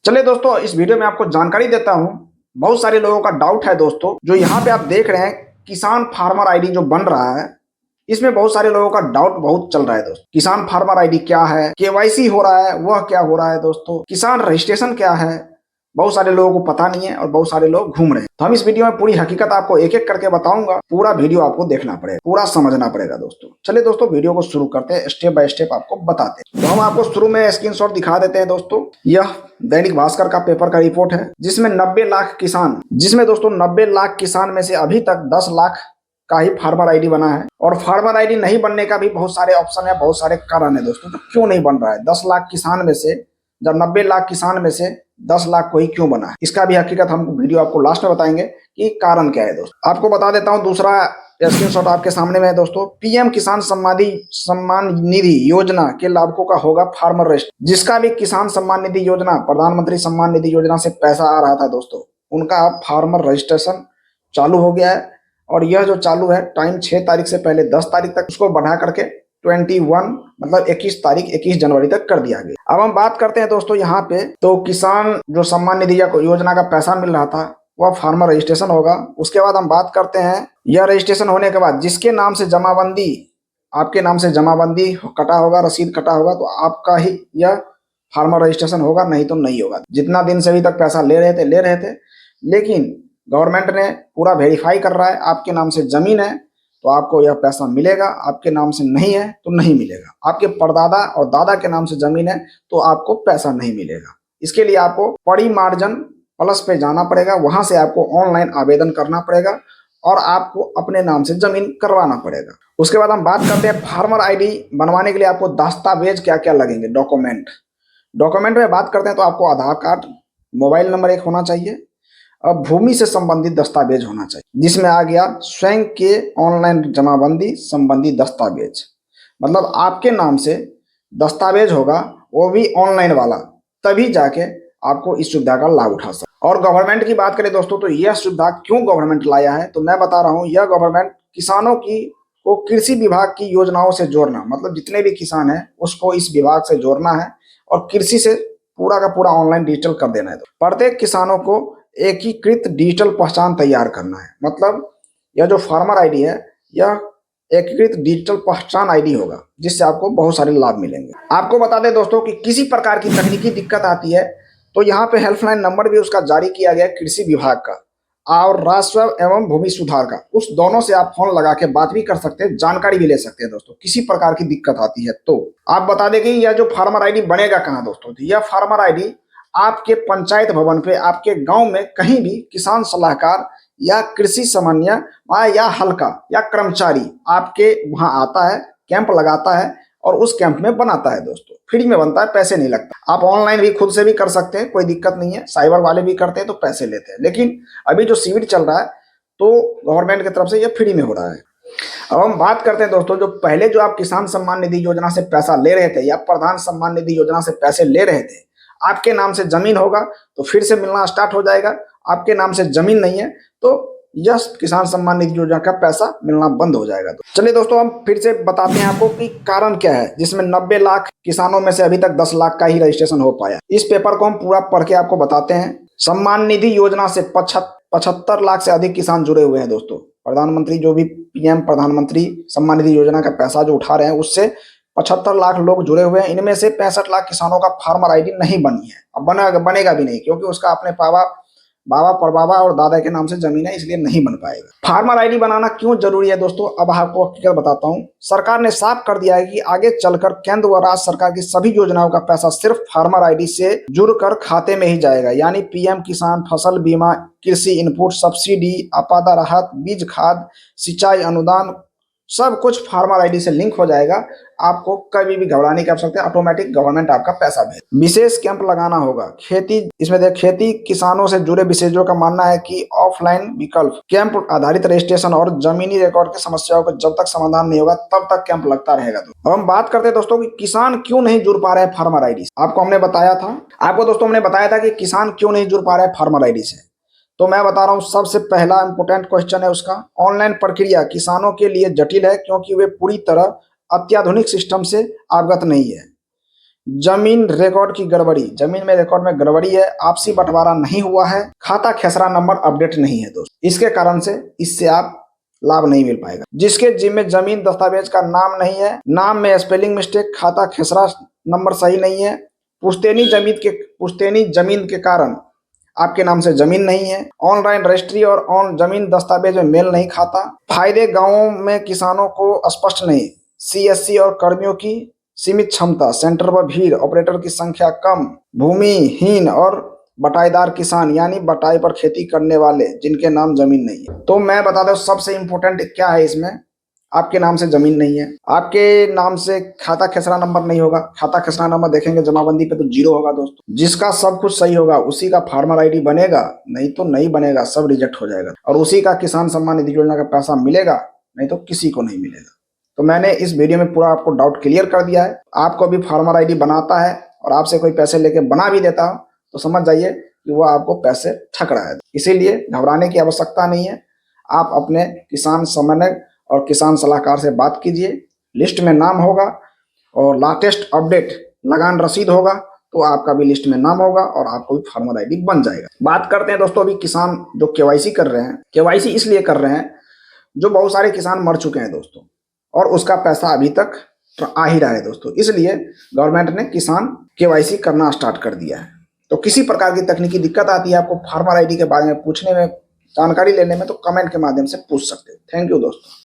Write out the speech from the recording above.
चलिए दोस्तों, इस वीडियो में आपको जानकारी देता हूं। बहुत सारे लोगों का डाउट है दोस्तों, जो यहाँ पे आप देख रहे हैं किसान फार्मर आईडी जो बन रहा है, इसमें बहुत सारे लोगों का डाउट बहुत चल रहा है दोस्तों। किसान फार्मर आईडी क्या है, केवाईसी हो रहा है वह क्या हो रहा है दोस्तों, किसान रजिस्ट्रेशन क्या है, बहुत सारे लोगों को पता नहीं है और बहुत सारे लोग घूम रहे हैं। तो हम इस वीडियो में पूरी हकीकत आपको एक एक करके बताऊंगा। पूरा वीडियो आपको देखना पड़ेगा, पूरा समझना पड़ेगा दोस्तों। चलिए दोस्तों, वीडियो को शुरू करते हैं, स्टेप बाय स्टेप आपको बताते हैं। तो हम आपको शुरू में स्क्रीनशॉट दिखा देते हैं दोस्तों। यह दैनिक भास्कर का पेपर का रिपोर्ट है, जिसमें 90 लाख किसान, जिसमें दोस्तों 90 लाख किसान में से अभी तक 10 लाख का ही फार्मर आईडी बना है। और फार्मर आईडी नहीं बनने का भी बहुत सारे ऑप्शन है, बहुत सारे कारण है दोस्तों। तो क्यों नहीं बन रहा है? 10 लाख किसान में से, जब 90 लाख किसान में से 10 लाख को ही क्यों बना है, इसका भी हकीकत हम वीडियो आपको लास्ट में बताएंगे कि कारण क्या है दोस्तों। आपको बता देता हूं, दूसरा स्क्रीनशॉट आपके सामने में है दोस्तों। पीएम किसान सम्मान निधि योजना के लाभुकों का होगा फार्मर रजिस्टर। जिसका भी किसान सम्मान निधि योजना, प्रधानमंत्री सम्मान निधि योजना से पैसा आ रहा था दोस्तों, उनका अब फार्मर रजिस्ट्रेशन चालू हो गया है। और यह जो चालू है, टाइम 6 तारीख से पहले 10 तारीख तक उसको बढ़ा करके 21 मतलब 21 जनवरी तक कर दिया गया। अब हम बात करते हैं दोस्तों यहाँ पे, तो किसान जो सम्मान निधि योजना का पैसा मिल रहा था वह फार्मर रजिस्ट्रेशन होगा। उसके बाद हम बात करते हैं, यह रजिस्ट्रेशन होने के बाद जिसके नाम से जमाबंदी, आपके नाम से जमाबंदी कटा होगा, रसीद कटा होगा, तो आपका ही यह फार्मर रजिस्ट्रेशन होगा, नहीं तो नहीं होगा। जितना दिन से अभी तक पैसा ले रहे थे, लेकिन गवर्नमेंट ने पूरा वेरीफाई कर रहा है। आपके नाम से जमीन है तो आपको यह पैसा मिलेगा, आपके नाम से नहीं है तो नहीं मिलेगा। आपके परदादा और दादा के नाम से जमीन है तो आपको पैसा नहीं मिलेगा। इसके लिए आपको पड़ी मार्जिन प्लस पे जाना पड़ेगा, वहां से आपको ऑनलाइन आवेदन करना पड़ेगा और आपको अपने नाम से जमीन करवाना पड़ेगा। उसके बाद हम बात करते हैं फार्मर आईडी बनवाने के लिए आपको दस्तावेज क्या क्या लगेंगे। डॉक्यूमेंट में बात करते हैं तो आपको आधार कार्ड, मोबाइल नंबर एक होना चाहिए। अब भूमि से संबंधित दस्तावेज होना चाहिए, जिसमें आ गया स्वयं के ऑनलाइन जमाबंदी संबंधी दस्तावेज, मतलब आपके नाम से दस्तावेज होगा, वो भी ऑनलाइन वाला, तभी जाके आपको इस सुविधा का लाभ उठा सकते। और गवर्नमेंट की बात करें दोस्तों, तो यह सुविधा क्यों गवर्नमेंट लाया है, तो मैं बता रहा हूँ। यह गवर्नमेंट किसानों को कृषि विभाग की योजनाओं से जोड़ना, मतलब जितने भी किसान हैं उसको इस विभाग से जोड़ना है और कृषि से पूरा का पूरा ऑनलाइन डिजिटल कर देना है। प्रत्येक किसानों को एकीकृत डिजिटल पहचान तैयार करना है। मतलब यह जो फार्मर आईडी है, यह एकीकृत डिजिटल पहचान आईडी होगा, जिससे आपको बहुत सारे लाभ मिलेंगे। आपको बता दें दोस्तों कि किसी प्रकार की तकनीकी दिक्कत आती है तो यहाँ पे हेल्पलाइन नंबर भी उसका जारी किया गया है, कृषि विभाग का और राजस्व एवं भूमि सुधार का। उस दोनों से आप फोन लगा के बात भी कर सकते हैं, जानकारी भी ले सकते हैं दोस्तों, किसी प्रकार की दिक्कत आती है तो। आप बता दें कि यह जो फार्मर आईडी बनेगा कहाँ दोस्तों, तो यह फार्मर आईडी आपके पंचायत भवन पे, आपके गांव में कहीं भी किसान सलाहकार या कृषि समन्वय या हल्का या कर्मचारी आपके वहां आता है, कैंप लगाता है और उस कैंप में बनाता है दोस्तों। फ्री में बनता है, पैसे नहीं लगता। आप ऑनलाइन भी खुद से भी कर सकते हैं, कोई दिक्कत नहीं है। साइबर वाले भी करते हैं तो पैसे लेते हैं, लेकिन अभी जो शिविर चल रहा है तो गवर्नमेंट की तरफ से यह फ्री में हो रहा है। अब हम बात करते हैं दोस्तों, जो पहले जो आप किसान सम्मान निधि योजना से पैसा ले रहे थे या प्रधान सम्मान निधि योजना से पैसे ले रहे थे, आपके नाम से जमीन होगा तो फिर से मिलना स्टार्ट हो जाएगा। आपके नाम से जमीन नहीं है तो यह किसान सम्मान निधि योजना का पैसा मिलना बंद हो जाएगा। तो चलिए दोस्तों, हम फिर से बताते हैं आपको कि कारण क्या है, जिसमें 90 लाख किसानों में से अभी तक 10 लाख का ही रजिस्ट्रेशन हो पाया। इस पेपर को हम पूरा पढ़ के आपको बताते हैं। सम्मान निधि योजना से 75 लाख से अधिक किसान जुड़े हुए हैं दोस्तों। प्रधानमंत्री जो भी पीएम प्रधानमंत्री सम्मान निधि योजना का पैसा जो उठा रहे हैं, उससे 75 लाख लोग जुड़े हुए हैं। इनमें से 65 लाख किसानों का फार्मर आईडी नहीं बनी है, अब बनेगा भी नहीं, क्योंकि उसका अपने बाबा परबाबा और दादा के नाम से जमीन है, इसलिए नहीं बन पाएगा। फार्मर आईडी बनाना क्यों जरूरी है दोस्तों, अब आपको हकीकत बताता हूं। सरकार ने साफ कर दिया है कि आगे चलकर केंद्र व राज्य सरकार की सभी योजनाओं का पैसा सिर्फ फार्मर आईडी से जुड़कर खाते में ही जाएगा। यानी पीएम किसान फसल बीमा, कृषि इनपुट सब्सिडी, आपदा राहत, बीज खाद, सिंचाई अनुदान, सब कुछ फार्मर आईडी से लिंक हो जाएगा। आपको कभी भी घबराने की आवश्यकता है, ऑटोमेटिक गवर्नमेंट आपका पैसा भेज। विशेष कैंप लगाना होगा। खेती, इसमें देख, खेती किसानों से जुड़े विशेषज्ञों का मानना है कि ऑफलाइन विकल्प कैंप आधारित रजिस्ट्रेशन और जमीनी रिकॉर्ड की समस्याओं का जब तक समाधान नहीं होगा तब तक कैंप लगता रहेगा। अब हम बात करते हैं दोस्तों कि किसान क्यों नहीं जुड़ पा रहे हैं फार्मर आईडी से। आपको दोस्तों हमने बताया था कि किसान क्यों नहीं जुड़ पा रहे हैं फार्मर आईडी से। तो मैं बता रहा हूं, सबसे पहला इंपोर्टेंट क्वेश्चन है उसका, ऑनलाइन प्रक्रिया किसानों के लिए जटिल है क्योंकि वे पूरी तरह अत्याधुनिक सिस्टम से अवगत नहीं है। जमीन रिकॉर्ड की गड़बड़ी, जमीन में रिकॉर्ड में गड़बड़ी है, आपसी बंटवारा नहीं हुआ है, खाता खेसरा नंबर अपडेट नहीं है दोस्त, इसके कारण से इससे आप लाभ नहीं मिल पाएगा। जिसके जिम्मे जमीन दस्तावेज का नाम नहीं है, नाम में स्पेलिंग मिस्टेक, खाता खेसरा नंबर सही नहीं है, पुश्तैनी जमीन के कारण आपके नाम से जमीन नहीं है, ऑनलाइन रजिस्ट्री और ऑन जमीन दस्तावेज में मेल नहीं खाता, फायदे गांवों में किसानों को स्पष्ट नहीं, सीएससी और कर्मियों की सीमित क्षमता, सेंटर पर भीड़, ऑपरेटर की संख्या कम, भूमिहीन और बटाईदार किसान यानी बटाई पर खेती करने वाले जिनके नाम जमीन नहीं है। तो मैं बता दूं सबसे इम्पोर्टेंट क्या है इसमें, आपके नाम से जमीन नहीं है, आपके नाम से खाता खेसरा नंबर नहीं होगा, खाता खेसरा नंबर देखेंगे जमाबंदी पे तो 0 होगा दोस्तों। जिसका सब कुछ सही होगा उसी का फार्मर आईडी बनेगा, नहीं तो नहीं बनेगा, सब रिजेक्ट हो जाएगा और उसी का किसान सम्मान निधि योजना का पैसा मिलेगा, नहीं तो किसी को नहीं मिलेगा। तो मैंने इस वीडियो में पूरा आपको डाउट क्लियर कर दिया है। आपको भी फार्मर आईडी बनाता है और आपसे कोई पैसे लेके बना भी देता हो तो समझ जाइए कि वो आपको पैसे ठग रहा है। इसीलिए घबराने की आवश्यकता नहीं है, आप अपने किसान समन्वयक और किसान सलाहकार से बात कीजिए, लिस्ट में नाम होगा और लेटेस्ट अपडेट लगान रसीद होगा तो आपका भी लिस्ट में नाम होगा और आपको भी फार्मर आईडी बन जाएगा। बात करते हैं दोस्तों अभी किसान जो केवाईसी कर रहे हैं, केवाईसी इसलिए कर रहे हैं जो बहुत सारे किसान मर चुके हैं दोस्तों और उसका पैसा अभी तक आ ही रहा है दोस्तों, इसलिए गवर्नमेंट ने किसान केवाईसी करना स्टार्ट कर दिया है। तो किसी प्रकार की तकनीकी दिक्कत आती है आपको फार्मर आईडी के बारे में पूछने में, जानकारी लेने में, तो कमेंट के माध्यम से पूछ सकते हैं। थैंक यू दोस्तों।